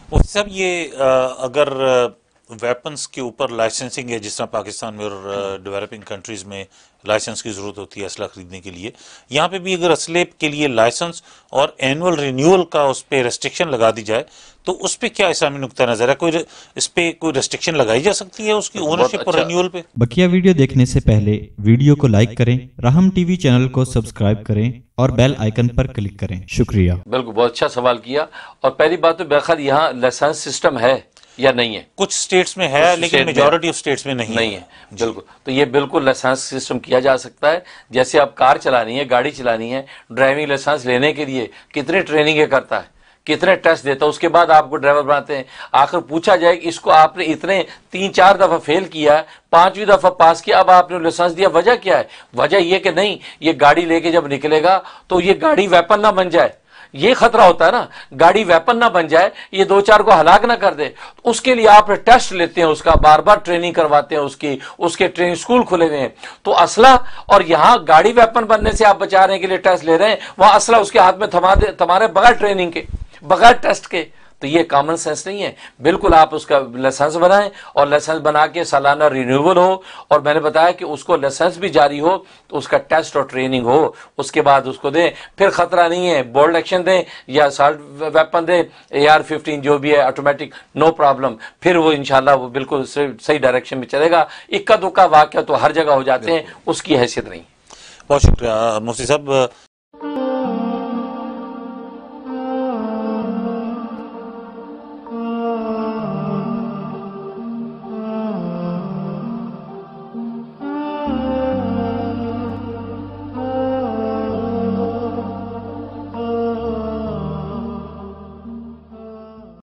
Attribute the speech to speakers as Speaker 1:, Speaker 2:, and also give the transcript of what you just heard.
Speaker 1: मुफ्ती साहब, ये अगर वेपन्स के ऊपर लाइसेंसिंग है, जिस तरह पाकिस्तान में और डेवलपिंग कंट्रीज में लाइसेंस की ज़रूरत होती है असला खरीदने के लिए, यहाँ पे भी अगर असले के लिए लाइसेंस और एनुअल रिन्यूअल का उस पर रेस्ट्रिक्शन लगा दी जाए तो उस पर क्या इस्लामी नुक्ता नज़र है? कोई इस पे कोई रेस्ट्रिक्शन लगाई जा सकती है उसकी ओनरशिप और रिन्यूअल पे?
Speaker 2: बकिया वीडियो देखने से पहले वीडियो को लाइक करें, राहम टीवी चैनल को सब्सक्राइब करें और बेल आइकन पर क्लिक करें। शुक्रिया।
Speaker 3: बिल्कुल, बहुत अच्छा सवाल किया। और पहली बात तो बेखैर यहाँ लाइसेंस सिस्टम है या नहीं है?
Speaker 1: कुछ स्टेट्स में है, लेकिन मेजॉरिटी ऑफ स्टेट्स में नहीं है।
Speaker 3: बिल्कुल, तो ये बिल्कुल लाइसेंस सिस्टम किया जा सकता है। जैसे आप कार चलानी है, गाड़ी चलानी है, ड्राइविंग लाइसेंस लेने के लिए कितनी ट्रेनिंग करता है, कितने टेस्ट देता है, उसके बाद आपको ड्राइवर बनाते हैं। आखिर पूछा जाए कि इसको आपने इतने 3-4 दफा फेल किया, 5वीं दफा पास किया, अब आपने लाइसेंस दिया, वजह क्या है? वजह ये कि नहीं, ये गाड़ी लेके जब निकलेगा तो ये गाड़ी वेपन ना बन जाए, ये खतरा होता है ना, गाड़ी वेपन ना बन जाए, ये 2-4 को हलाक ना कर दे। उसके लिए आप टेस्ट लेते हैं, उसका बार बार ट्रेनिंग करवाते हैं, उसके ट्रेनिंग स्कूल खुले हुए हैं। तो असला और यहां गाड़ी वेपन बनने से आप बचाने के लिए टेस्ट ले रहे हैं, वहां असला उसके हाथ में तुम्हारे बगैर ट्रेनिंग के, बगैर टेस्ट के। तो ये कॉमन सेंस नहीं है। बिल्कुल आप उसका लाइसेंस बनाएं और लाइसेंस बना के सालाना रिन्यूअल हो, और मैंने बताया कि उसको लाइसेंस भी जारी हो तो उसका टेस्ट और ट्रेनिंग हो, उसके बाद उसको दें। फिर खतरा नहीं है, बोल्ड एक्शन दें या असॉल्ट वेपन दें, AR-15 जो भी है ऑटोमेटिक, नो प्रॉब्लम। फिर वो इंशाल्लाह वो बिल्कुल सही डायरेक्शन में चलेगा। इक्का दुक्का वाक़या तो हर जगह हो जाते हैं, उसकी हैसियत नहीं।
Speaker 1: बहुत शुक्रिया मुफ्ती साहब।